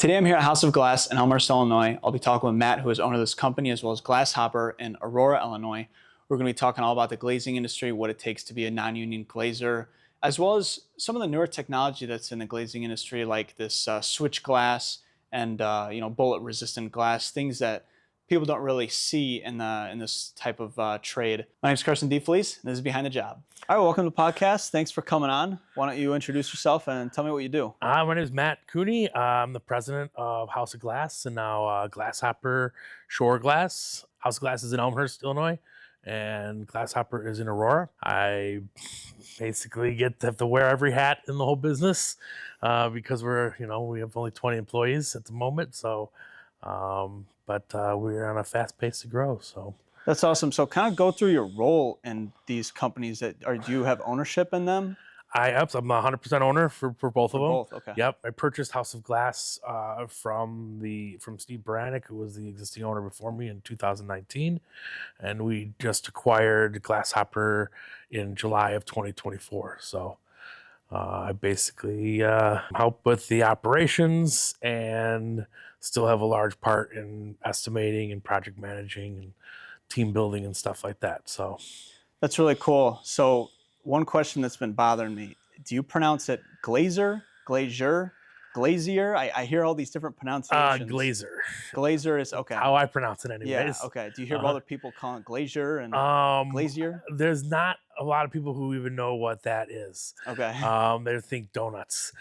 Today I'm here at House of Glass in Elmhurst, Illinois. I'll be talking with Matt, who is owner of this company, as well as Glasshopper in Aurora, Illinois. We're going to be talking all about the glazing industry, what it takes to be a non-union glazer, as well as some of the newer technology that's in the glazing industry, like this switch glass and bullet-resistant glass, things that people don't really see in this type of trade. My name is Carson DeFelice, and this is Behind the Job. All right, welcome to the podcast. Thanks for coming on. Why don't you introduce yourself and tell me what you do? My name is Matt Cooney. I'm the president of House of Glass and now Glasshopper Shore Glass. House of Glass is in Elmhurst, Illinois, and Glasshopper is in Aurora. I basically have to wear every hat in the whole business because we have only 20 employees at the moment. So, but we're on a fast pace to grow. So. That's awesome. So kind of go through your role in these companies do you have ownership in them? I'm a 100% owner for both of them. Both, okay. Yep. I purchased House of Glass from Steve Baranek, who was the existing owner before me in 2019. And we just acquired Glasshopper in July of 2024. So I basically help with the operations and still have a large part in estimating and project managing and team building and stuff like that. So that's really cool. So one question that's been bothering me, do you pronounce it Glazier, Glazier? I hear all these different pronunciations. Glazier. Glazier is okay. How I pronounce it anyways. Yeah, okay. Do you hear other people calling it Glazier and Glazier? There's not a lot of people who even know what that is. Okay. They think donuts.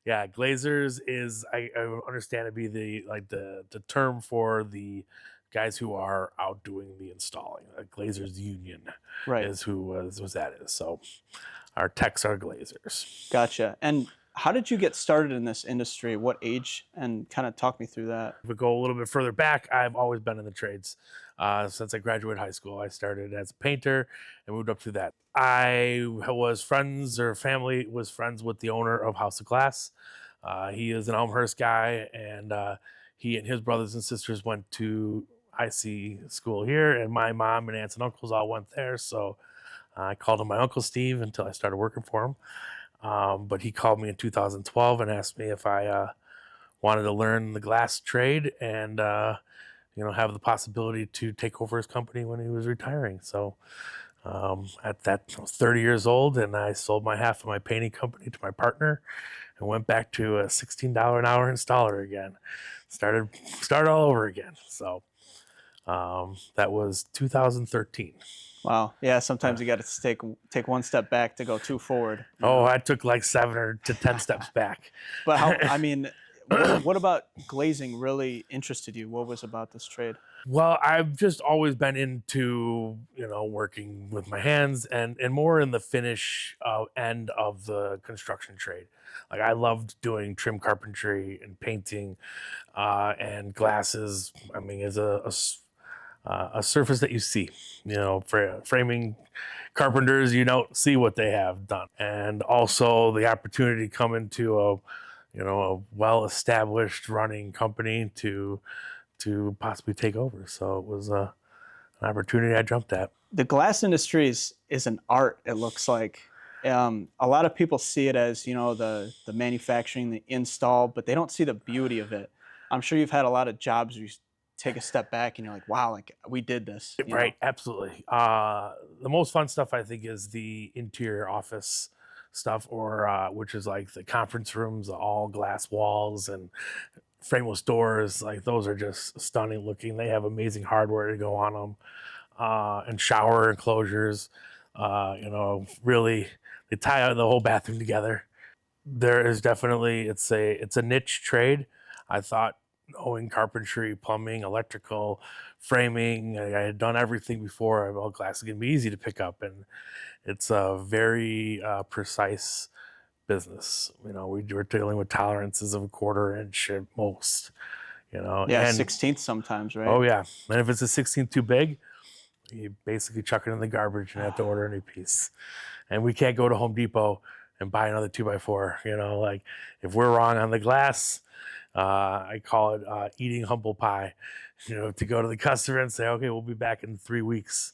Yeah, glazers is I understand to be the term for the guys who are out doing the installing. The glazers union, right, is who that is. So our techs are glazers. Gotcha. And how did you get started in this industry? What age? And kind of talk me through that. If we go a little bit further back, I've always been in the trades. Since I graduated high school, I started as a painter and moved up through that. I was friends with the owner of House of Glass. He is an Elmhurst guy, and he and his brothers and sisters went to IC school here, and my mom and aunts and uncles all went there. So I called him my Uncle Steve until I started working for him. But he called me in 2012 and asked me if I wanted to learn the glass trade and have the possibility to take over his company when he was retiring. So at that, I was 30 years old, and I sold my half of my painting company to my partner and went back to a $16 an hour installer again. Started all over again. So that was 2013. Wow. Yeah, sometimes you got to take one step back to go two forward. I took like 7 to 10 steps back. But what about glazing really interested you? What was about this trade? Well, I've just always been into, working with my hands and more in the finish end of the construction trade. Like I loved doing trim carpentry and painting and glasses. I mean, is a surface that you see, for framing carpenters, you don't see what they have done. And also the opportunity to come into a well-established running company to possibly take over. So it was an opportunity I jumped at. The glass industry is an art, it looks like. A lot of people see it as, the manufacturing, the install, but they don't see the beauty of it. I'm sure you've had a lot of jobs where you take a step back and you're like, wow, like we did this. Right, absolutely. The most fun stuff I think is the interior office stuff, or which is like the conference rooms, all glass walls and frameless doors. Like those are just stunning looking. They have amazing hardware to go on them, and shower enclosures. Really they tie the whole bathroom together. There is definitely it's a niche trade. I thought, knowing carpentry, plumbing, electrical, framing, I had done everything before. Well, glass is going to be easy to pick up, and it's a very precise business. We're dealing with tolerances of a 1/4 inch at most. Yeah, 1/16 sometimes, right? Oh yeah, and if it's a 16th too big, you basically chuck it in the garbage and have to order a new piece. And we can't go to Home Depot and buy another 2x4. Like if we're wrong on the glass, I call it eating humble pie, to go to the customer and say, okay, we'll be back in 3 weeks.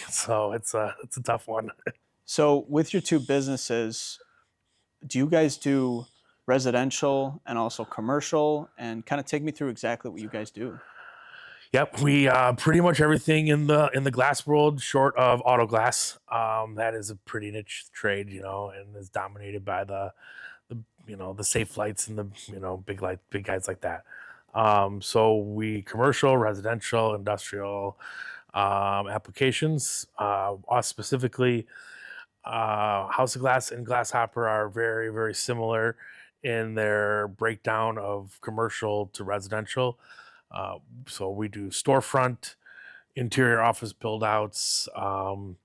So it's a tough one. So with your two businesses, do you guys do residential and also commercial? And kind of take me through exactly what you guys do. Yep, we pretty much everything in the glass world, short of auto glass. That is a pretty niche trade, and is dominated by the the safe lights and the big guys like that. So we commercial, residential, industrial applications. Us specifically, House of Glass and Glasshopper are very very similar in their breakdown of commercial to residential. Uh, so we do storefront, interior office build outs on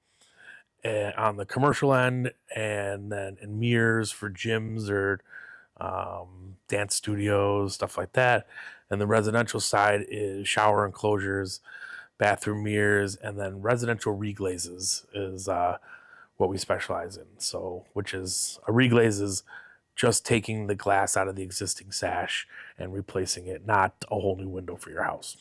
the commercial end, and then in mirrors for gyms or dance studios, stuff like that. And the residential side is shower enclosures, bathroom mirrors, and then residential reglazes is what we specialize in. So, which is a reglaze is just taking the glass out of the existing sash and replacing it, not a whole new window for your house.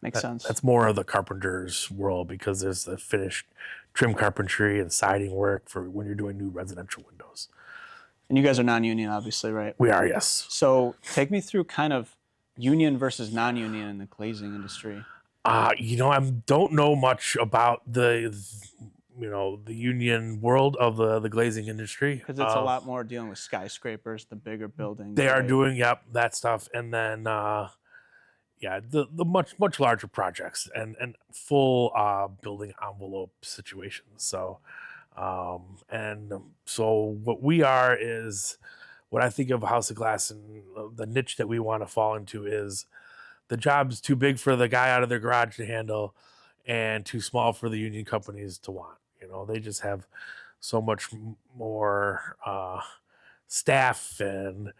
Makes sense. That's more of the carpenter's world because there's the finished trim carpentry and siding work for when you're doing new residential windows. And you guys are non-union, obviously, right? We are, yes. So take me through kind of union versus non-union in the glazing industry. I don't know much about the union world of the glazing industry Because it's a lot more dealing with skyscrapers, the bigger buildings. they are right? doing, yep, that stuff, and then yeah, the much larger projects and full building envelope situations. So what we are is what I think of House of Glass, and the niche that we want to fall into is the job's too big for the guy out of their garage to handle and too small for the union companies to want. They just have so much more staff and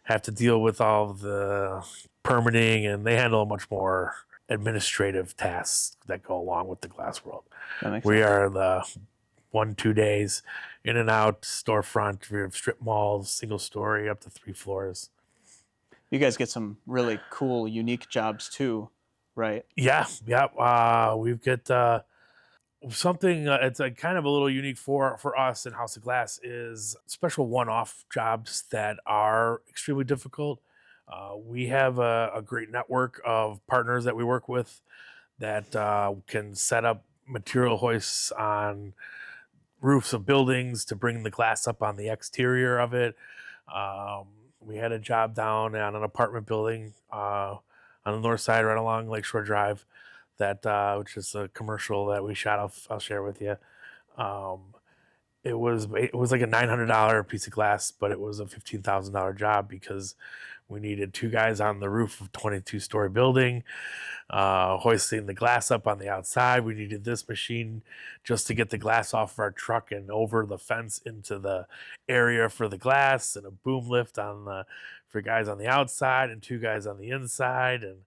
have to deal with all of the permitting, and they handle much more administrative tasks that go along with the glass world. That makes We sense. are the 1-2 days in and out storefront. We have strip malls, single story up to 3 floors. You guys get some really cool, unique jobs too, right? Yeah, yeah. We've got something. It's a kind of a little unique for us in House of Glass is special one-off jobs that are extremely difficult. We have a great network of partners that we work with that can set up material hoists on roofs of buildings to bring the glass up on the exterior of it. We had a job down on an apartment building on the north side, right along Lakeshore Drive, that which is a commercial that we shot. I'll share with you. Um, it was like a $900 piece of glass, but it was a $15,000 job because we needed two guys on the roof of a 22-story building, hoisting the glass up on the outside. We needed this machine just to get the glass off of our truck and over the fence into the area for the glass, and a boom lift for guys on the outside and two guys on the inside. And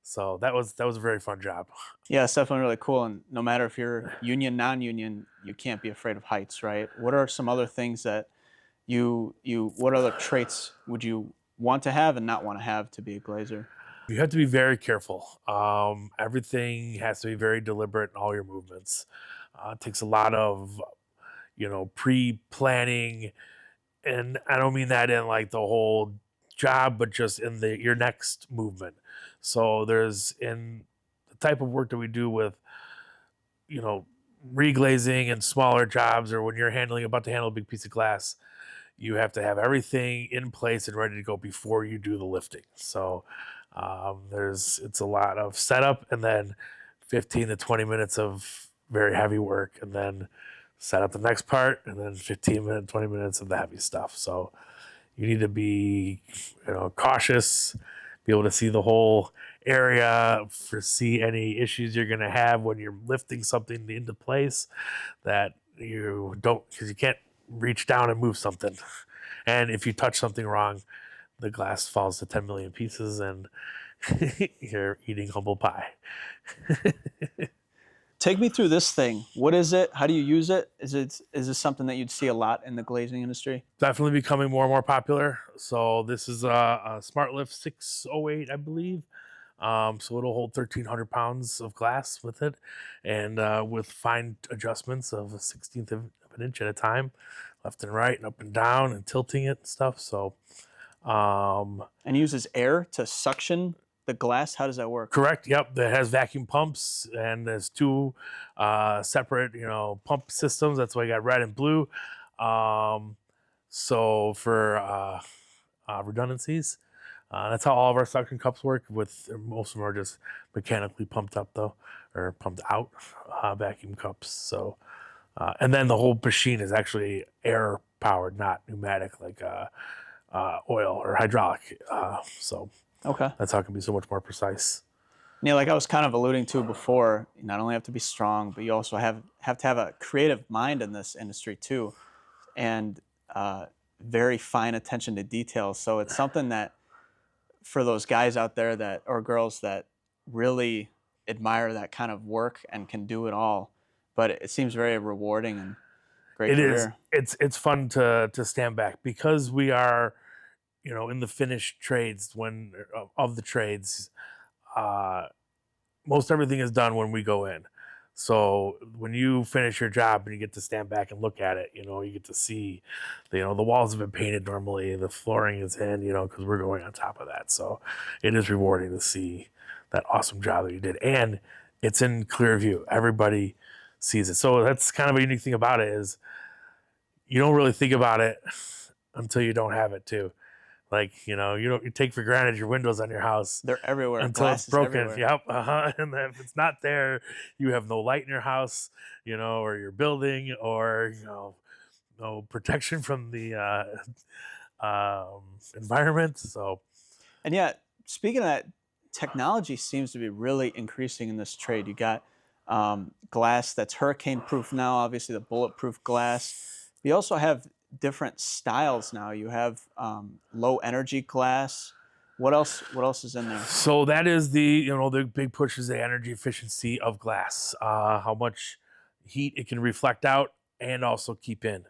so that was a very fun job. Yeah, it's definitely really cool. And no matter if you're union, non-union, you can't be afraid of heights, right? What are some other things that what other traits would you want to have and not want to have to be a glazer? You have to be very careful. Everything has to be very deliberate in all your movements. It takes a lot of pre-planning, and I don't mean that in like the whole job, but just in your next movement. So there's in the type of work that we do with you know reglazing and smaller jobs, or when you're about to handle a big piece of glass, you have to have everything in place and ready to go before you do the lifting. So it's a lot of setup, and then 15 to 20 minutes of very heavy work, and then set up the next part, and then 15 minutes, 20 minutes of the heavy stuff. So you need to be cautious, be able to see the whole area, foresee any issues you're going to have when you're lifting something into place that you don't, because you can't reach down and move something. And if you touch something wrong, the glass falls to 10 million pieces and you're eating humble pie. Take me through this thing. What is it? How do you use it? Is this something that you'd see a lot in the glazing industry? Definitely becoming more and more popular. So this is a Smart Lift 608, I believe. So it'll hold 1,300 pounds of glass with it, and with fine adjustments of a 16th of an inch at a time, left and right and up and down and tilting it and stuff. So, And uses air to suction the glass. How does that work? correct. Yep. That has vacuum pumps, and there's two separate, pump systems. That's why you got red and blue. Um, so for redundancies, that's how all of our suction cups work. With most of them are just mechanically pumped up though, or pumped out vacuum cups. So, and then the whole machine is actually air powered, not pneumatic like oil or hydraulic. So Okay. that's how it can be so much more precise. Yeah, like I was kind of alluding to before, you not only have to be strong, but you also have to have a creative mind in this industry too, and very fine attention to detail. So it's something that for those guys out there that or girls that really admire that kind of work and can do it all. But it seems very rewarding and great It is. career. It's fun to stand back because we are, in the finished trades when of the trades. Uh, Most everything is done when we go in. So when you finish your job and you get to stand back and look at it, you get to see, the walls have been painted normally, the flooring is in, because we're going on top of that. So it is rewarding to see that awesome job that you did, and it's in clear view. Everybody sees it. So that's kind of a unique thing about it is you don't really think about it until you don't have it too. Like, you take for granted your windows on your house They're everywhere. until it's Glass is broken. everywhere. Yep. And then if it's not there, you have no light in your house, or your building, or no protection from the environment. So And yeah, speaking of that, technology seems to be really increasing in this trade. You got glass that's hurricane proof now, obviously the bulletproof glass. You also have different styles now. You have low energy glass. What else? What else is in there? so that is the big push is the energy efficiency of glass, how much heat it can reflect out and also keep in.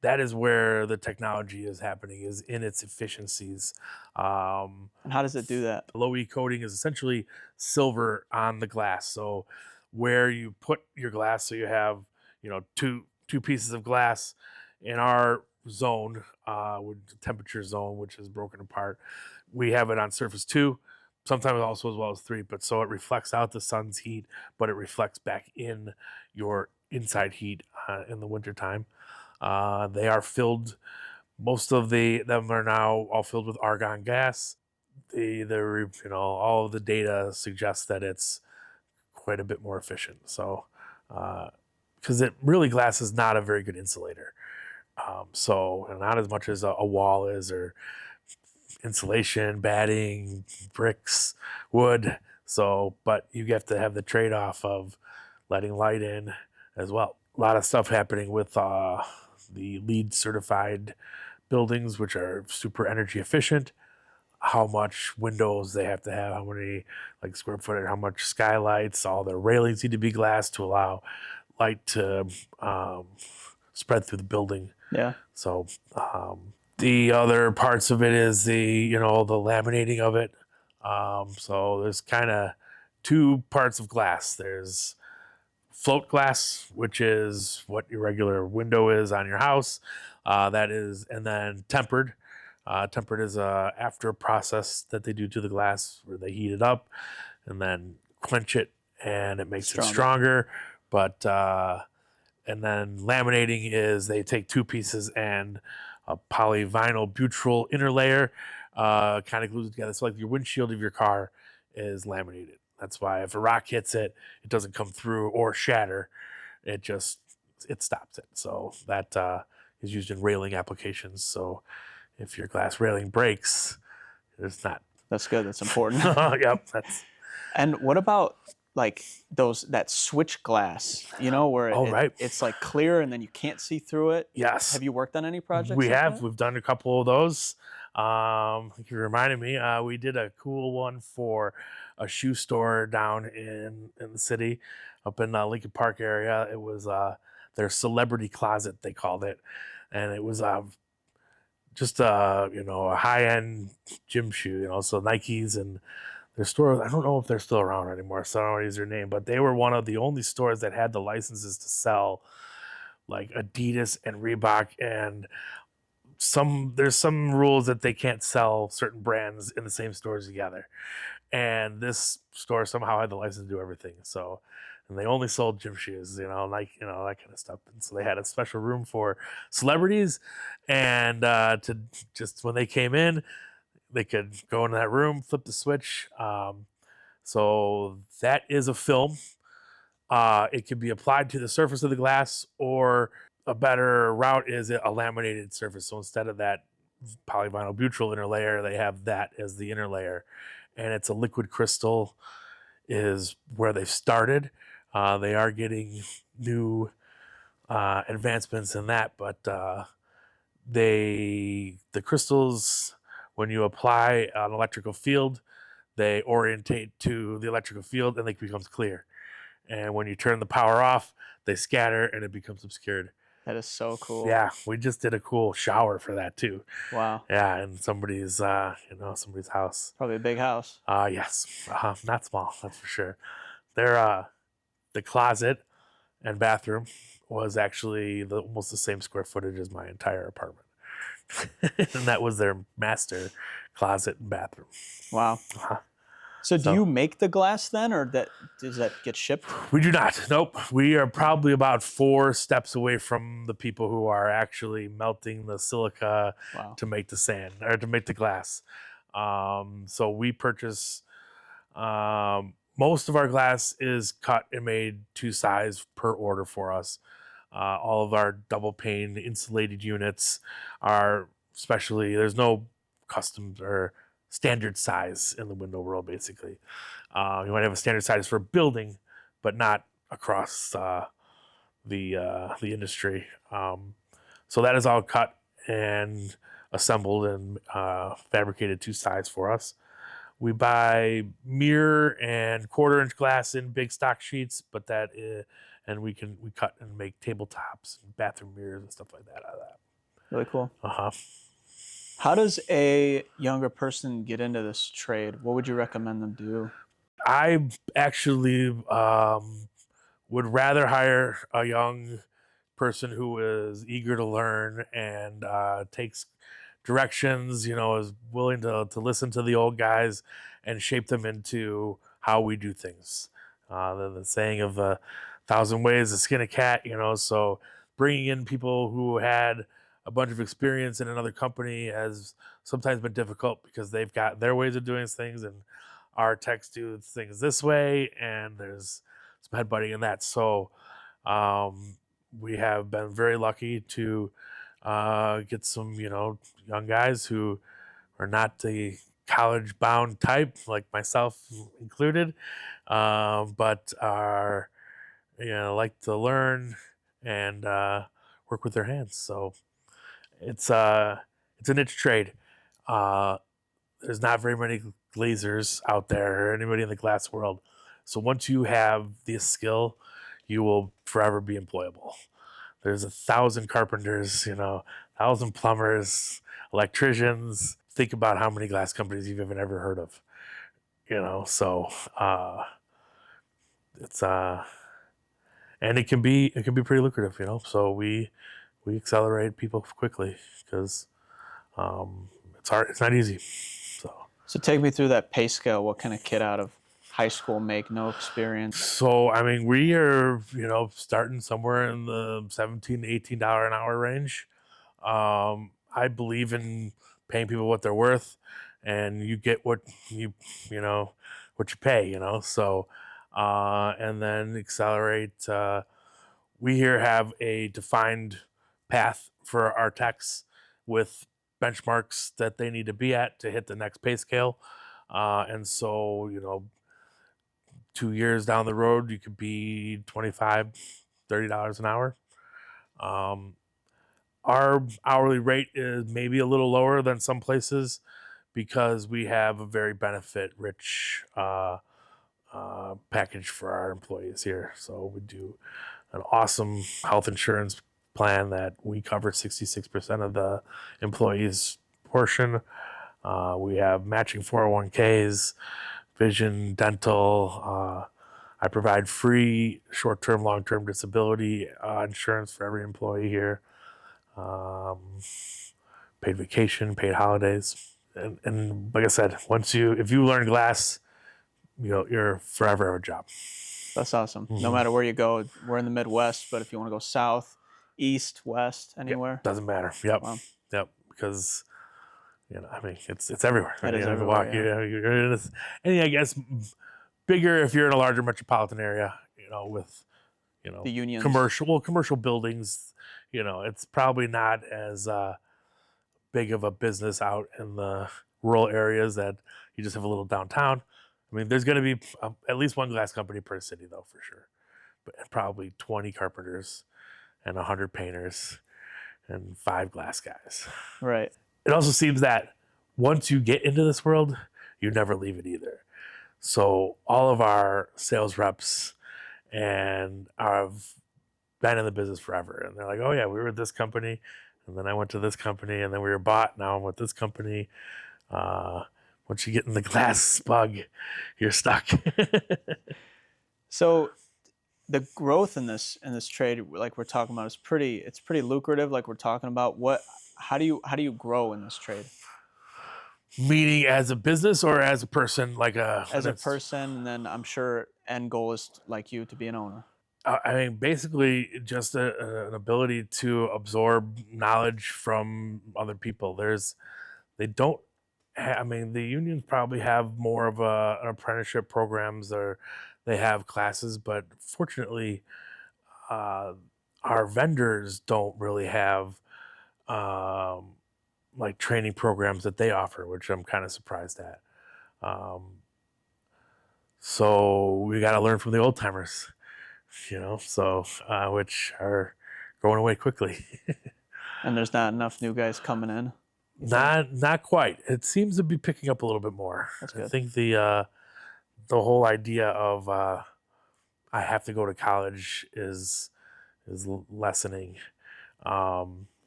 That is where the technology is happening, is in its efficiencies. Um, And how does it do that? Low E coating is essentially silver on the glass. So where you put your glass, so you have two pieces of glass in our zone, with the temperature zone, which is broken apart. We have it on surface 2, sometimes also as well as 3. But so it reflects out the sun's heat, but it reflects back in your inside heat in the wintertime. They are filled. Most of them are now all filled with argon gas. All of the data suggests that it's quite a bit more efficient. So, because it really, glass is not a very good insulator. So, and not as much as a wall is, or insulation, batting, bricks, wood. So, but you have to have the trade off of letting light in as well. A lot of stuff happening with the LEED certified buildings, which are super energy efficient. How much windows they have to have, how many like square footage, how much skylights, all the railings need to be glass to allow light to spread through the building. Yeah. So the other parts of it is the laminating of it. So there's kind of two parts of glass. There's float glass, which is what your regular window is on your house. That is, and then tempered. Tempered is a after process that they do to the glass where they heat it up and then quench it, and it makes it stronger. But and then laminating is they take two pieces and a polyvinyl butyl inner layer, kind of glues it together. So like your windshield of your car is laminated. That's why if a rock hits it, it doesn't come through or shatter. It stops it. So that is used in railing applications. So if your glass railing breaks, it's not. That's good. That's important. Yep. And what about like that switch glass? Where right. it's like clear and then you can't see through it. Yes. Have you worked on any projects? We like have. that? We've done a couple of those. You reminded me. We did a cool one for a shoe store down in the city, up in Lincoln Park area. It was their celebrity closet, they called it, and it was just a high end gym shoe. So Nikes and their store. I don't know if they're still around anymore, so I don't want to use their name, but they were one of the only stores that had the licenses to sell like Adidas and Reebok, and there's some rules that they can't sell certain brands in the same stores together. And this store somehow had the license to do everything. So, and they only sold gym shoes, like that kind of stuff. And so they had a special room for celebrities, and to just when they came in, they could go into that room, flip the switch. So that is a film. It can be applied to the surface of the glass, or a better route is a laminated surface. So instead of that polyvinyl butyl inner layer, they have that as the inner layer, and it's a liquid crystal is where they've started. They are getting new advancements in that, but the crystals, when you apply an electrical field, they orientate to the electrical field and it becomes clear. And when you turn the power off, they scatter and it becomes obscured. That is so cool. Yeah, we just did a cool shower for that too. Wow. Yeah, in somebody's somebody's house. Probably a big house. Yes, not small, that's for sure. The closet and bathroom was actually almost the same square footage as my entire apartment, and that was their master closet and bathroom. Wow. So do you make the glass then, or does that get shipped? We do not. Nope. We are probably about 4 steps away from the people who are actually melting the silica to make the sand or to make the glass. So we purchase. Most of our glass is cut and made to size per order for us. All of our double pane insulated units are there's no custom or standard size in the window world, basically. You might have a standard size for a building, but not across the industry. So that is all cut and assembled and fabricated to size for us. We buy mirror and 1/4-inch glass in big stock sheets, but and we cut and make tabletops and bathroom mirrors and stuff like that out of that. Really cool. How does a younger person get into this trade? What would you recommend them do? I actually would rather hire a young person who is eager to learn and takes directions, is willing to listen to the old guys and shape them into how we do things. The saying of 1,000 ways to skin a cat, so bringing in people who had a bunch of experience in another company has sometimes been difficult because they've got their ways of doing things and our techs do things this way, and there's some headbutting in that. So we have been very lucky to get some, young guys who are not the college-bound type, like myself included, but are, like to learn and work with their hands. So it's a niche trade. There's not very many glazers out there or anybody in the glass world. So once you have this skill, you will forever be employable. There's 1,000 carpenters, 1,000 plumbers, electricians. Think about how many glass companies you've even ever heard of, so it's and it can be pretty lucrative, so we accelerate people quickly because it's hard, it's not easy. So take me through that pay scale. What can a kid out of high school make, no experience? So I mean, we are starting somewhere in the $17 to $18 an hour range. I believe in paying people what they're worth, and you get what you pay. So and then accelerate. We here have a defined path for our techs with benchmarks that they need to be at to hit the next pay scale. And so, 2 years down the road, you could be $25, $30 an hour. Our hourly rate is maybe a little lower than some places because we have a very benefit-rich package for our employees here. So we do an awesome health insurance plan that we cover 66% of the employees' portion. We have matching 401ks, vision, dental, I provide free short-term, long-term disability insurance for every employee here. Um, Paid vacation, paid holidays, and like I said, if you learn glass, you're forever have a job. That's awesome. No Mm-hmm. matter where you go, we're in the Midwest, but if you want to go south, east, west, Yep, anywhere, doesn't matter. Yep, well, yep, because I mean, it's everywhere. it is You everywhere. walk, Yeah. you're in this, and I guess bigger if you're in a larger metropolitan area, with The unions. commercial buildings. It's probably not as big of a business out in the rural areas that you just have a little downtown. I mean, there's going to be at least one glass company per city, though, for sure. But probably 20 carpenters and 100 painters and 5 glass guys. Right. It also seems that once you get into this world, you never leave it either. So all of our sales reps and have been in the business forever, and they're like, "Oh yeah, we were at this company, and then I went to this company, and then we were bought. Now I'm with this company." Uh, Once you get in the glass bug, you're stuck. So the growth in this trade, like we're talking about, is pretty lucrative. Like we're talking about, how do you grow in this trade Meaning as a business or as a person, like as a person, and then I'm sure end goal is like you to be an owner. I mean, basically just an ability to absorb knowledge from other people. They don't, I mean, the unions probably have more of an apprenticeship programs, or they have classes, but fortunately, uh, our vendors don't really have um, like training programs that they offer, which I'm kind of surprised at. Um, so we got to learn from the old timers, which are going away quickly. And there's not enough new guys coming in. You think? Not quite. It seems to be picking up a little bit more. That's I good. think the whole idea of I have to go to college is lessening.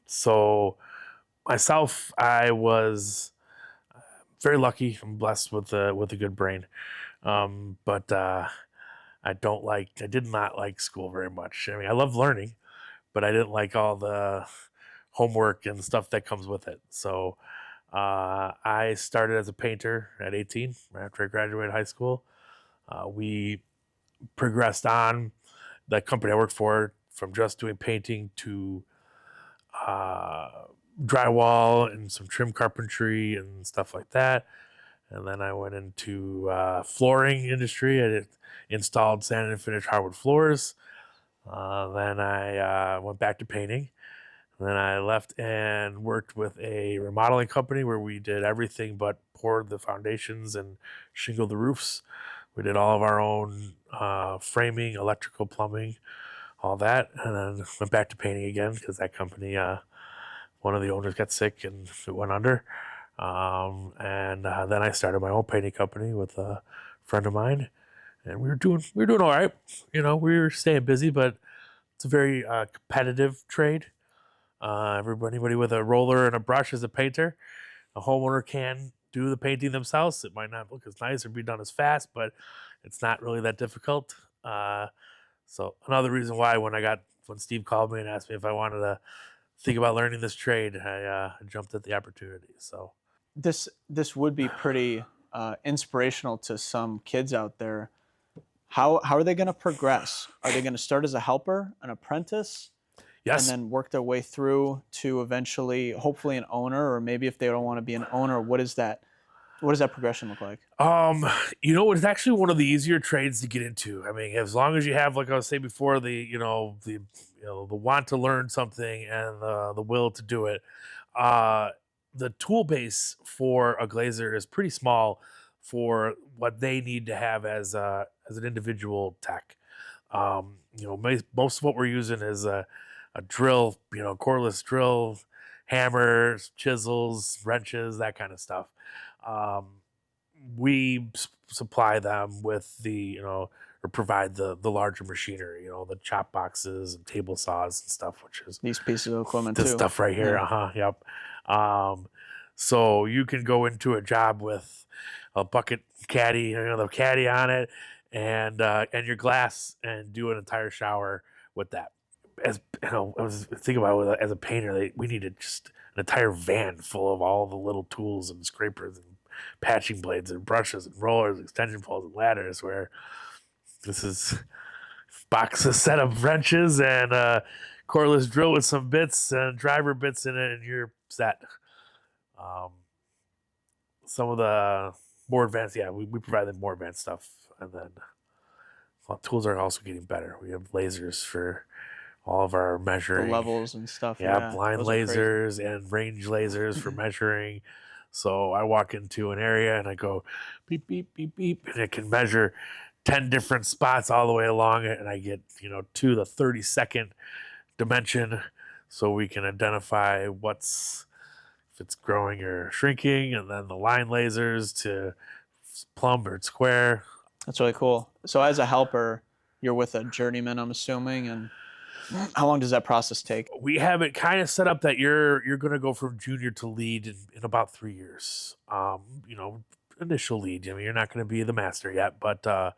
So myself, I was very lucky. I'm blessed with a good brain, but I did not like school very much. I mean, I love learning, but I didn't like all the homework and stuff that comes with it. So I started as a painter at 18 right after I graduated high school. We progressed on. The company I worked for, from just doing painting to uh, drywall and some trim carpentry and stuff like that. And then I went into flooring industry. I installed sanded and finished hardwood floors. Then I went back to painting. Then I left and worked with a remodeling company where we did everything but poured the foundations and shingled the roofs. We did all of our own framing, electrical, plumbing, all that. And then went back to painting again because that company, one of the owners got sick and it went under. And then I started my own painting company with a friend of mine, and we were doing all right. We were staying busy, but it's a very competitive trade. Anybody with a roller and a brush is a painter. A homeowner can do the painting themselves. It might not look as nice or be done as fast, but it's not really that difficult. So another reason why when Steve called me and asked me if I wanted to think about learning this trade, I jumped at the opportunity. So This would be pretty inspirational to some kids out there. How are they going to progress? Are they going to start as a helper, an apprentice, and yes, then work their way through to eventually, hopefully, an owner? Or maybe if they don't want to be an owner, what is that? What does that progression look like? it's actually one of the easier trades to get into. I mean, as long as you have, like I was saying before, the want to learn something and the will to do it. Uh, the tool base for a glazer is pretty small for what they need to have as an individual tech. Most of what we're using is a drill, cordless drill, hammers, chisels, wrenches, that kind of stuff. Um, we supply them with or provide the larger machinery, the chop boxes and table saws and stuff, which is These pieces of equipment this too. stuff right here. Yeah. Yep. So you can go into a job with a bucket caddy, the caddy on it, and your glass and do an entire shower with that. As you know, I was thinking about it, as a painter, we needed just an entire van full of all the little tools and scrapers and patching blades and brushes and rollers, extension poles and ladders. Where this is box a set of wrenches and a cordless drill with some bits and driver bits in it, and you're set. Um, some of the more advanced, yeah, we provide them more advanced stuff, and then well, tools are also getting better. We have lasers for all of our The measuring. levels and stuff. Yeah, Yeah, blind those are crazy. lasers and range lasers for measuring. So I walk into an area and I go beep, beep, beep, beep, and it can measure 10 different spots all the way along it. And I get, to the 30-second dimension so we can identify if it's growing or shrinking, and then the line lasers to plumb or square. That's really cool. So as a helper, you're with a journeyman, I'm assuming, and how long does that process take? We have it kind of set up that you're going to go from junior to lead in about 3 years. Initial lead. I mean, you're not going to be the master yet, but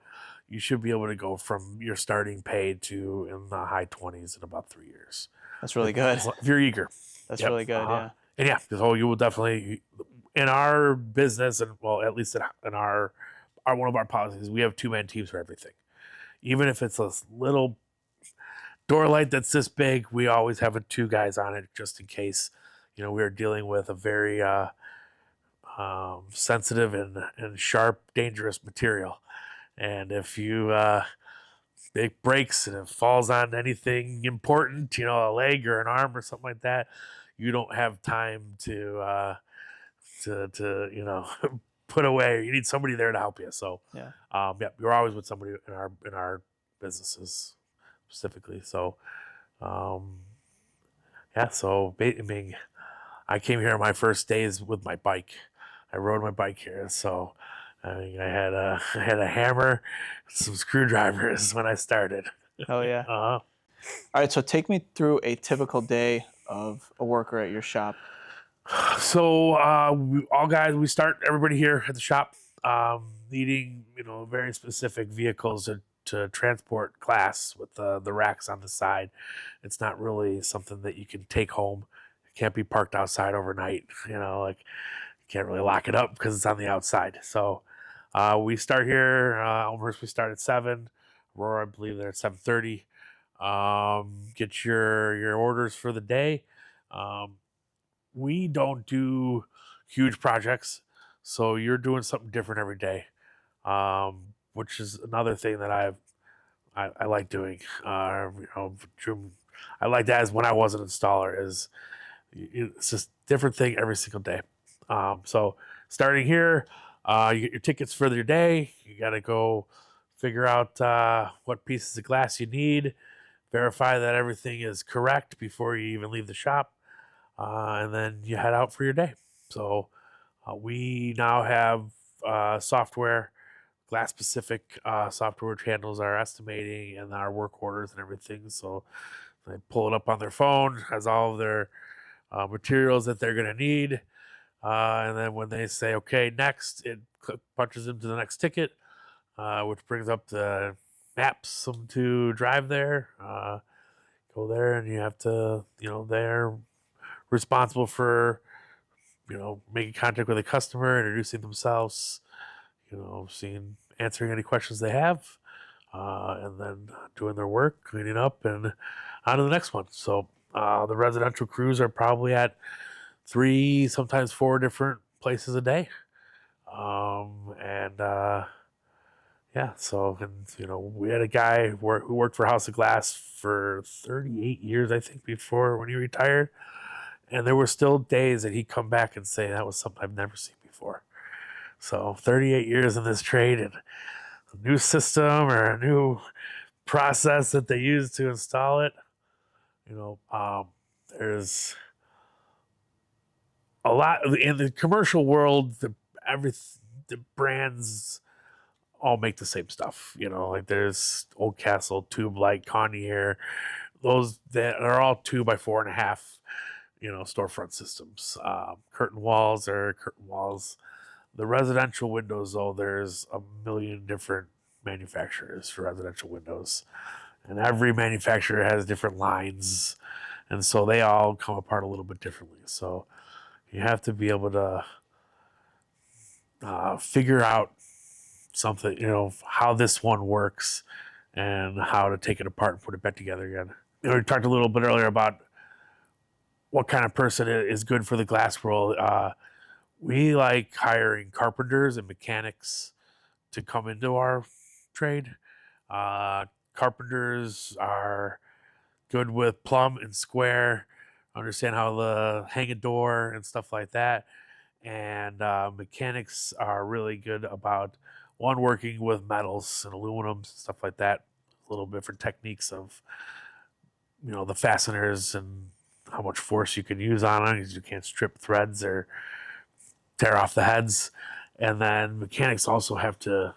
you should be able to go from your starting pay to in the high 20s in about 3 years. That's really good. If you're eager. That's Yep. really good. Yeah. And yeah, so you will definitely, in our business, and well, at least in our one of our policies, we have 2-man teams for everything. Even if it's a little door light that's this big, we always have 2 guys on it just in case. We're dealing with a very sensitive and sharp, dangerous material, and if it breaks and it falls on anything important, a leg or an arm or something like that, you don't have time to put away. You need somebody there to help you. So Yeah. You're always with somebody in our businesses specifically. So so I mean, I came here my first days with my bike. I rode my bike here, so I mean, I had a hammer, some screwdrivers when I started. Oh yeah. All right. So take me through a typical day of a worker at your shop. So we start everybody here at the shop needing very specific vehicles to transport glass with the racks on the side. It's not really something that you can take home. It can't be parked outside overnight. Like you can't really lock it up because it's on the outside. So we start here. Elmhurst, we start at 7. Aurora, I believe they're at 7:30. Get your orders for the day. We don't do huge projects, so you're doing something different every day, which is another thing that I like doing. I like that as when I was an installer. It's just different thing every single day. So starting here, you get your tickets for your day. You got to go figure out what pieces of glass you need, verify that everything is correct before you even leave the shop. And then you head out for your day. So we now have software, glass specific software, which handles our estimating and our work orders and everything. So they pull it up on their phone, has all of their materials that they're going to need. And then when they say, okay, next, it punches into the next ticket, which brings up the maps them to drive there. Go there, and you have to, they're responsible for, making contact with a customer, introducing themselves, answering any questions they have, and then doing their work, cleaning up, and on to the next one. So the residential crews are probably at 3, sometimes 4 different places a day. So, we had a guy who worked for House of Glass for 38 years, I think, before when he retired. And there were still days that he'd come back and say, that was something I've never seen before. So 38 years in this trade, and a new system or a new process that they use to install it. There's a lot in the commercial world. The brands all make the same stuff. Like there's Oldcastle, Tube Light, Connier, those that are all 2x4.5. Storefront systems. Curtain walls are curtain walls. The residential windows, though, there's a million different manufacturers for residential windows, and every manufacturer has different lines, and so they all come apart a little bit differently. So you have to be able to figure out something, how this one works and how to take it apart and put it back together again. We talked a little bit earlier about what kind of person is good for the glass world. We like hiring carpenters and mechanics to come into our trade. Uh, Carpenters are good with plumb and square, understand how to hang a door and stuff like that. And mechanics are really good about one working with metals and aluminums, stuff like that. A little different techniques of the fasteners and how much force you can use on them because you can't strip threads or tear off the heads. And then mechanics also have to,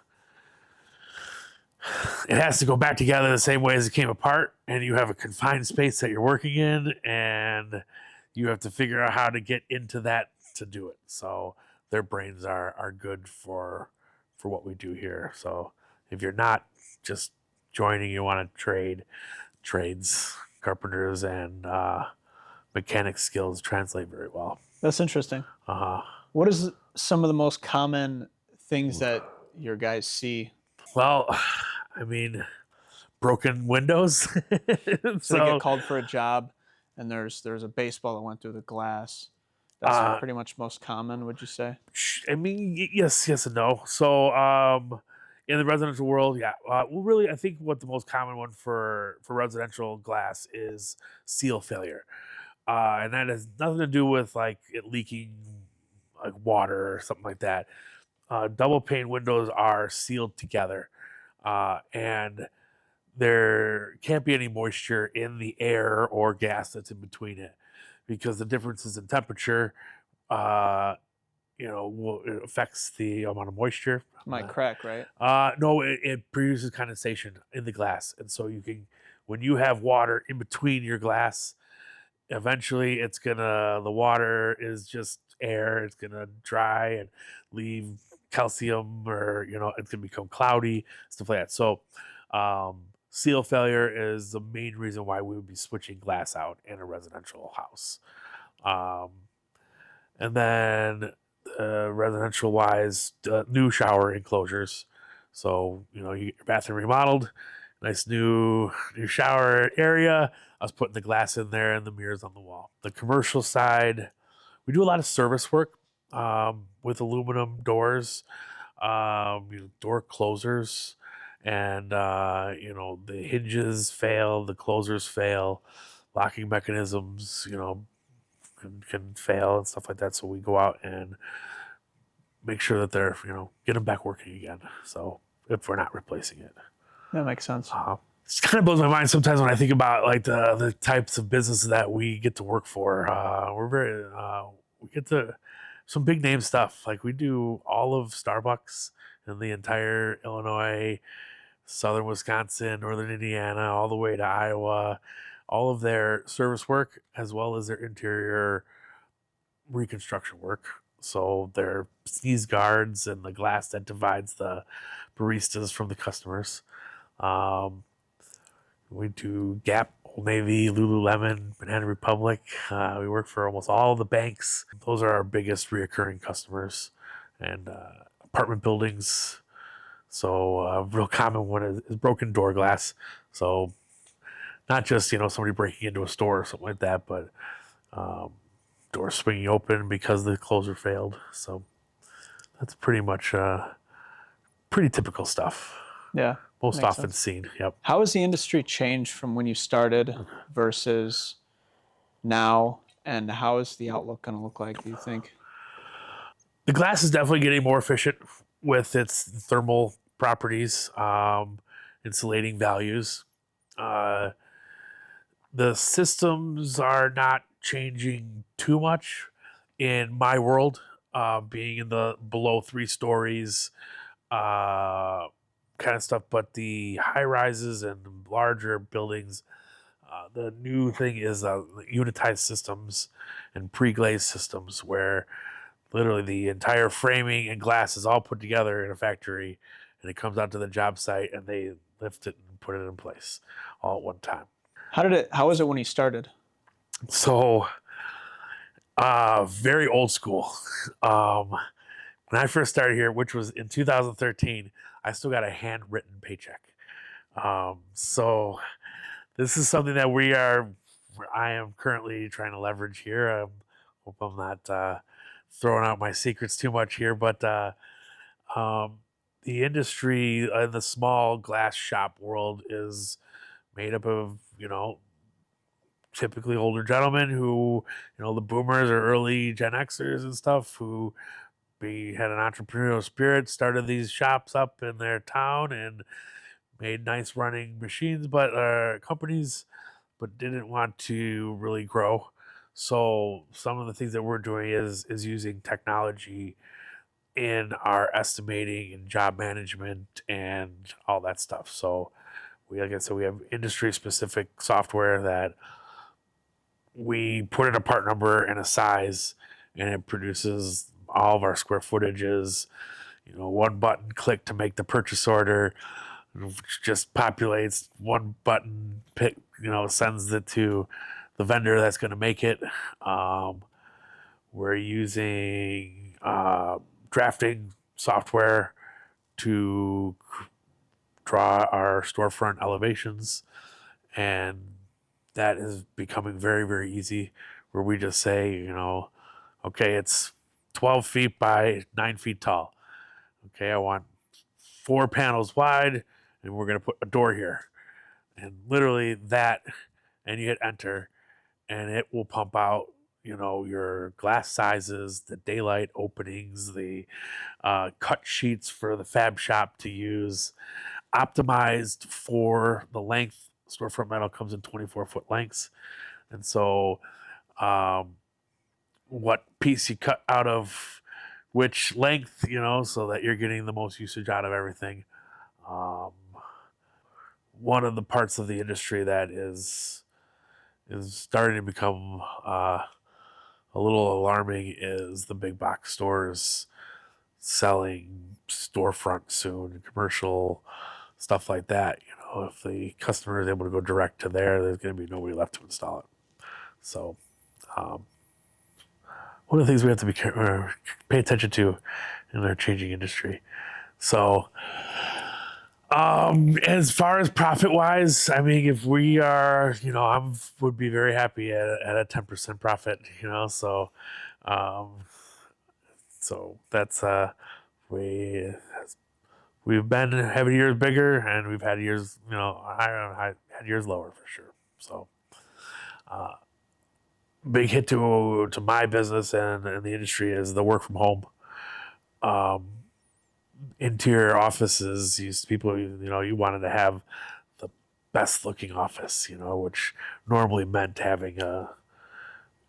it has to go back together the same way as it came apart, and you have a confined space that you're working in, and you have to figure out how to get into that to do it. So their brains are good for what we do here. So if you're not just joining, you want to trades, carpenters and mechanic skills translate very well. That's interesting. What is some of the most common things that your guys see? Well, I mean, broken windows. So they get called for a job, and there's a baseball that went through the glass. That's pretty much most common, would you say? I mean, yes and no. So in the residential world, yeah. Well, really, I think what the most common one for residential glass is seal failure, and that has nothing to do with like it leaking like water or something like that. Double pane windows are sealed together, and there can't be any moisture in the air or gas that's in between it, because the differences in temperature, it affects the amount of moisture. Might crack, right? No, it produces condensation in the glass, and so when you have water in between your glass, eventually the water is just air. It's gonna dry and leave calcium, or it's gonna become cloudy, stuff like that. So seal failure is the main reason why we would be switching glass out in a residential house. And then residential wise, new shower enclosures. So you get your bathroom remodeled, nice new shower area. I was putting the glass in there and the mirrors on the wall. The commercial side, we do a lot of service work with aluminum doors, door closers, and the hinges fail, the closers fail, locking mechanisms, can fail and stuff like that. So we go out and make sure that they're, get them back working again. So if we're not replacing it. That makes sense. It kind of blows my mind sometimes when I think about like the types of businesses that we get to work for. We get to some big name stuff. Like we do all of Starbucks in the entire Illinois, southern Wisconsin, northern Indiana, all the way to Iowa, all of their service work as well as their interior reconstruction work. So their sneeze guards and the glass that divides the baristas from the customers. We do Gap, Old Navy, Lululemon, Banana Republic. We work for almost all the banks. Those are our biggest reoccurring customers. And apartment buildings. So a real common one is broken door glass. So not just, somebody breaking into a store or something like that, but doors swinging open because the closer failed. So that's pretty much pretty typical stuff. Yeah. Most often seen. Yep. How has the industry changed from when you started versus now, and how is the outlook going to look like, do you think? The glass is definitely getting more efficient with its thermal properties, insulating values. The systems are not changing too much in my world, being in the below 3 stories, kind of stuff. But the high rises and larger buildings, the new thing is unitized systems and pre-glazed systems, where literally the entire framing and glass is all put together in a factory, and it comes out to the job site, and they lift it and put it in place all at one time. How was it when you started? So, very old school. Um, when I first started here, which was in 2013, I still got a handwritten paycheck. So this is something that I am currently trying to leverage here. Hope I'm not throwing out my secrets too much here, but um, the industry in the small glass shop world is made up of, typically older gentlemen who, the boomers or early Gen Xers and stuff who had an entrepreneurial spirit, started these shops up in their town and made nice running machines, but companies, but didn't want to really grow. So some of the things that we're doing is using technology in our estimating and job management and all that stuff. So like I said, we have industry specific software that we put in a part number and a size, and it produces all of our square footages. One button click to make the purchase order, which just populates one button, sends it to the vendor that's going to make it. We're using drafting software to draw our storefront elevations, and that is becoming very, very easy. Where we just say, okay, it's 12 feet by 9 feet tall. Okay, I want 4 panels wide, and we're going to put a door here. And literally that, and you hit enter, and it will pump out, your glass sizes, the daylight openings, the cut sheets for the fab shop to use, optimized for the length. Storefront metal comes in 24-foot lengths. And so, what piece you cut out of which length, so that you're getting the most usage out of everything. Um, One of the parts of the industry that is starting to become a little alarming is the big box stores selling storefront soon, commercial stuff like that. If the customer is able to go direct to there's going to be nobody left to install it. So, um, one of the things we have to pay attention to in our changing industry. So, as far as profit wise, I mean, if we are, I would be very happy at a 10% profit, um, so that's, we, we've been having years bigger and we've had years, higher and had years lower for sure. So, big hit to my business and the industry is the work from home. Interior offices, people, you wanted to have the best looking office, which normally meant having a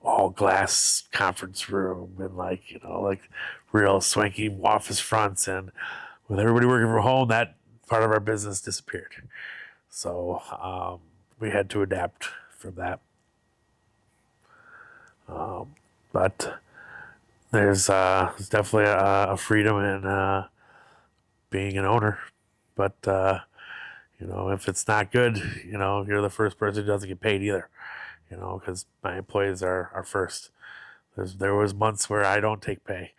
all glass conference room and like real swanky office fronts. And with everybody working from home, that part of our business disappeared. So we had to adapt from that. But there's definitely a freedom in being an owner. But if it's not good, you're the first person who doesn't get paid either. Because my employees are first. There was months where I don't take pay.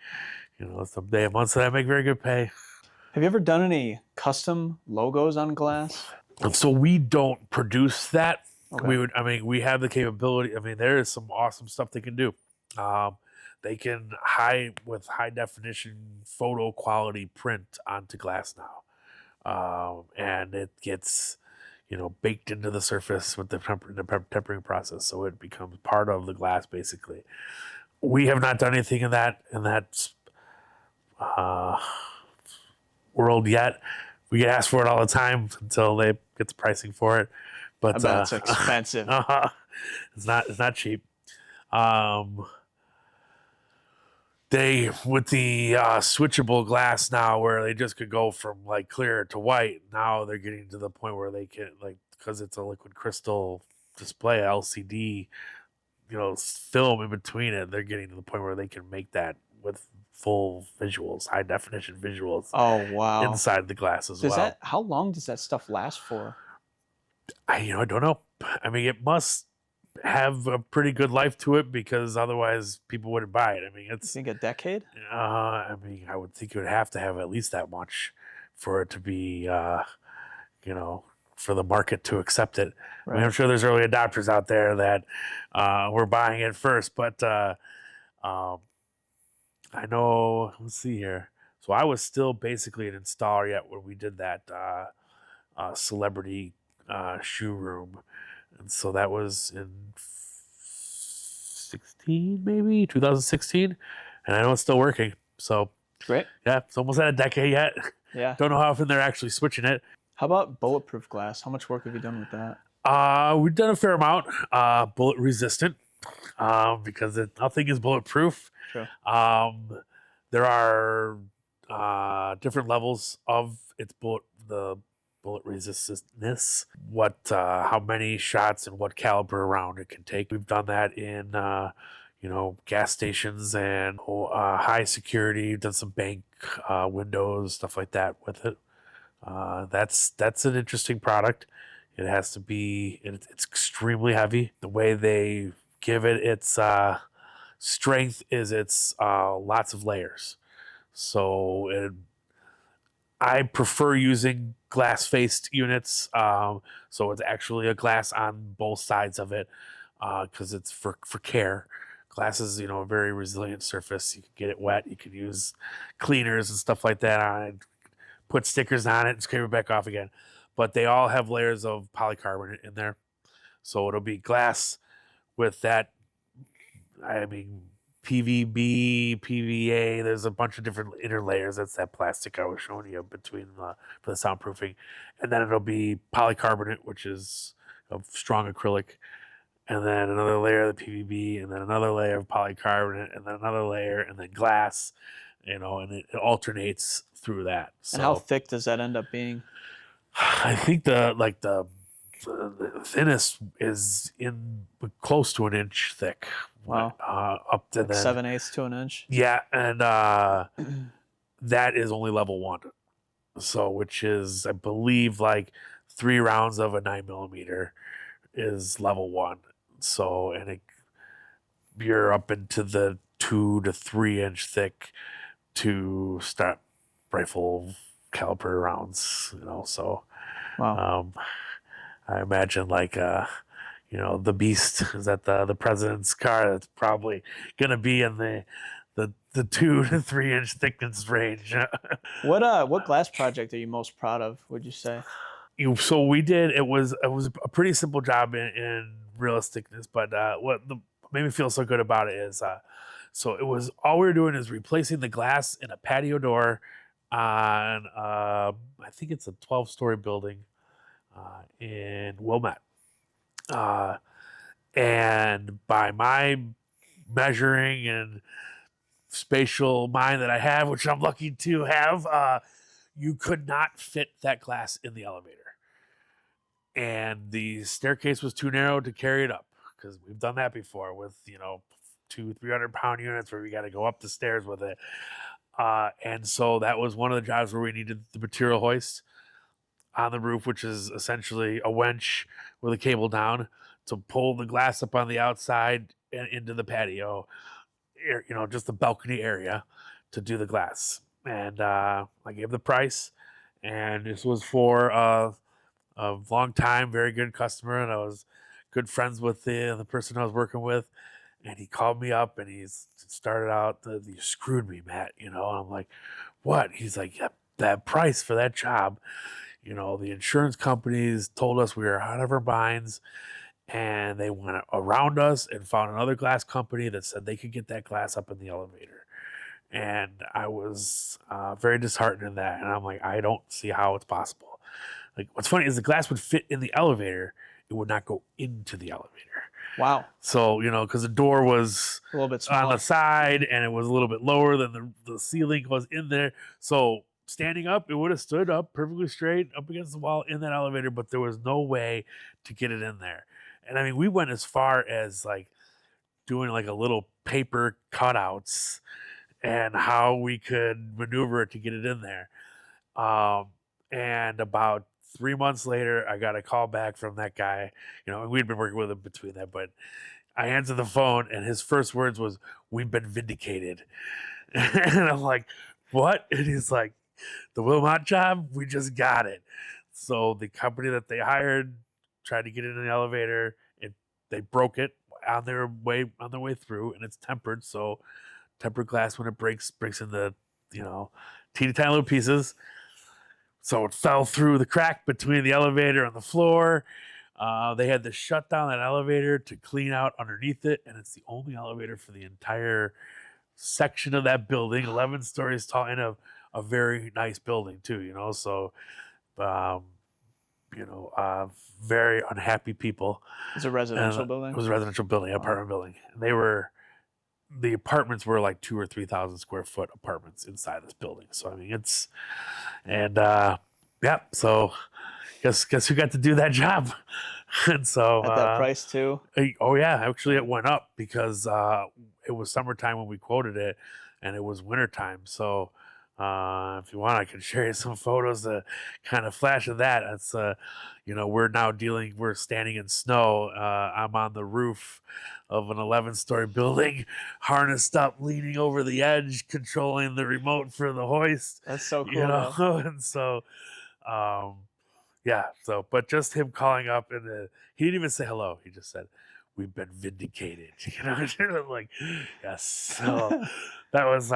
Months that I make very good pay. Have you ever done any custom logos on glass? So we don't produce that. Okay. We have the capability. I mean, there is some awesome stuff they can do. They can with high definition photo quality print onto glass now. And it gets, baked into the surface with the tempering process, so it becomes part of the glass basically. We have not done anything in that uh, world yet. We get asked for it all the time until they get the pricing for it, I but bet it's expensive. it's not cheap. Um, they with the switchable glass now where they just could go from like clear to white. Now they're getting to the point where they can, because it's a liquid crystal display LCD, film in between it. They're getting to the point where they can make that with full visuals, high definition visuals Oh wow. inside the glass as well. How long does that stuff last for? I don't know. I mean, it must have a pretty good life to it because otherwise people wouldn't buy it. I mean, You it's think a decade? I would think it would have to have at least that much for it to be you know, for the market to accept it. I mean, I'm Right. sure there's early adopters out there that were buying it first, but um, I know. Let's see here. So I was still basically an installer yet when we did that celebrity shoe room, and so that was in 16, maybe 2016, and I know it's still working. So Great. yeah, it's almost at a decade yet. Yeah. Don't know how often they're actually switching it. How about bulletproof glass? How much work have you done with that? We've done a fair amount. Bullet resistant, because nothing is bulletproof. True. There are different levels of the bullet resistance. How many shots and what caliber round it can take. We've done that in gas stations and high security. We've done some bank windows, stuff like that with it. That's an interesting product. It has to be. It's extremely heavy. The way they give it its strength is it's lots of layers. So I prefer using glass faced units. So it's actually a glass on both sides of it because it's for care. Glass is a very resilient surface. You can get it wet. You can use cleaners and stuff like that on it. Put stickers on it and scrape it back off again. But they all have layers of polycarbonate in there. So it'll be glass with that, I mean, PVB, PVA. There's a bunch of different inner layers. That's that plastic I was showing you between for the soundproofing. And then it'll be polycarbonate, which is a strong acrylic. And then another layer of the PVB, and then another layer of polycarbonate, and then another layer, and then glass, and it alternates through that. And how So thick does that end up being? I think the thinnest is in close to an inch thick. Wow. Up to Like 7/8 to an inch. yeah, and that is only level one. So which is I believe like 3 rounds of a 9mm is level one. So you're up into the 2 to 3 inch thick to start rifle caliber rounds. So Wow. I imagine like the Beast is that the president's car. That's probably gonna be in the 2 to 3 inch thickness range. What glass project are you most proud of, would you say? So we did. It was a pretty simple job in realisticness, but what made me feel so good about it is so it was all we were doing is replacing the glass in a patio door on I think it's a 12-story building in Wilmette. And by my measuring and spatial mind that I have, which I'm lucky to have, you could not fit that glass in the elevator. And the staircase was too narrow to carry it up because we've done that before with 200-300 pound units where we got to go up the stairs with it. And so that was one of the jobs where we needed the material hoist on the roof, which is essentially a winch with a cable down to pull the glass up on the outside and into the patio, just the balcony area to do the glass. And I gave the price, and this was for a long time, very good customer, and I was good friends with the person I was working with. And he called me up and he's started out, you screwed me, Matt, and I'm like, what? He's like, yeah, that price for that job. The insurance companies told us we were out of our minds, and they went around us and found another glass company that said they could get that glass up in the elevator. And I was very disheartened in that. And I'm like, I don't see how it's possible. Like, what's funny is the glass would fit in the elevator. It would not go into the elevator. Wow. So, because the door was A little bit on smaller. the side and it was a little bit lower than the ceiling was in there. So standing up, it would have stood up perfectly straight up against the wall in that elevator, but there was no way to get it in there. And I mean, we went as far as like doing like a little paper cutouts and how we could maneuver to get it in there. Um, and about 3 months later, I got a call back from that guy. And we'd been working with him between that, but I answered the phone, and his first words was, "We've been vindicated." And I'm like, "What?" And he's like, "The Wilmot job, we just got it." So the company that they hired tried to get it in the elevator, and they broke it on their way through, and it's tempered. So tempered glass, when it breaks into teeny tiny little pieces. So it fell through the crack between the elevator and the floor. They had to shut down that elevator to clean out underneath it, and it's the only elevator for the entire section of that building, 11 stories tall, and a very nice building too. So um, very unhappy people. It's a residential It building. was a residential building, apartment building. And the apartments were like 2,000 or 3,000 square foot apartments inside this building. So I mean, yeah. So guess who got to do that job? And so At that price too. oh yeah, actually it went up because it was summertime when we quoted it, and it was wintertime. So if you want, I can share you some photos to kind of flash of that. It's we're standing in snow. I'm on the roof of an 11-story building, harnessed up, leaning over the edge, controlling the remote for the hoist. That's so cool. Though. And so yeah, but just him calling up, and he didn't even say hello. He just said, "We've been vindicated." I'm like, yes. So that was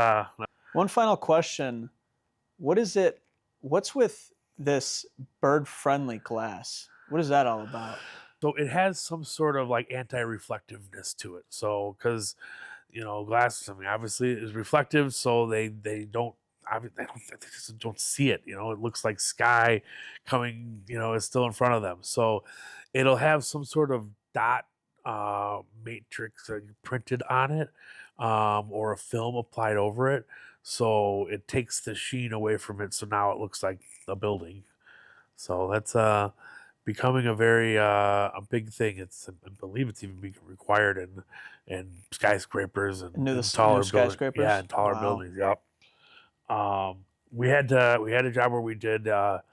One final question. What's with this bird-friendly glass? What is that all about? so it has some sort of like anti-reflectiveness to it. So because glass, I mean, obviously is reflective, so they don't. They just don't see it. It looks like sky coming. Is still in front of them. So it'll have some sort of dot matrix printed on it, or a film applied over it. So it takes the sheen away from it. So now it looks like a building. So that's becoming a big thing. I believe it's even being required in skyscrapers and New taller skyscrapers. Yeah, and taller buildings. Yep. We had a job where we did a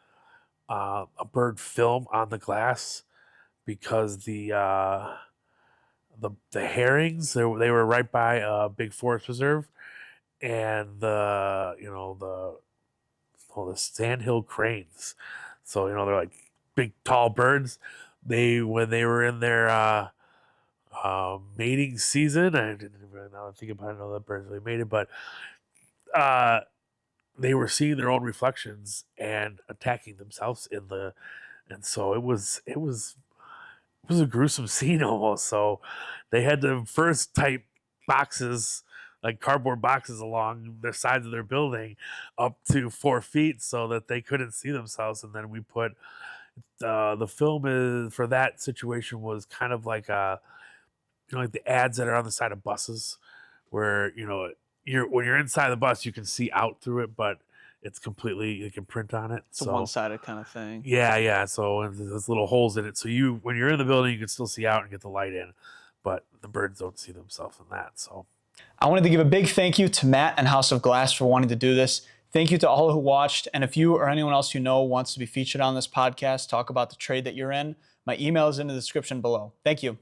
bird film on the glass because the herrings, they were right by a big forest preserve, and the sandhill cranes. So they're like big tall birds. When they were in their mating season, I didn't really now think about it, I know that birds really mated, but they were seeing their own reflections and attacking themselves and so it was a gruesome scene almost. So they had to first type boxes, like cardboard boxes, along the sides of their building up to 4 feet so that they couldn't see themselves. And then we put the film for that situation was kind of like like the ads that are on the side of buses, where when you're inside the bus you can see out through it, but it's completely, you can print on it. It's a one-sided kind of thing. Yeah. So there's little holes in it. So when you're in the building, you can still see out and get the light in, but the birds don't see themselves in that. So I wanted to give a big thank you to Matt and House of Glass for wanting to do this. Thank you to all who watched. And if you or anyone else you know wants to be featured on this podcast, talk about the trade that you're in, my email is in the description below. Thank you.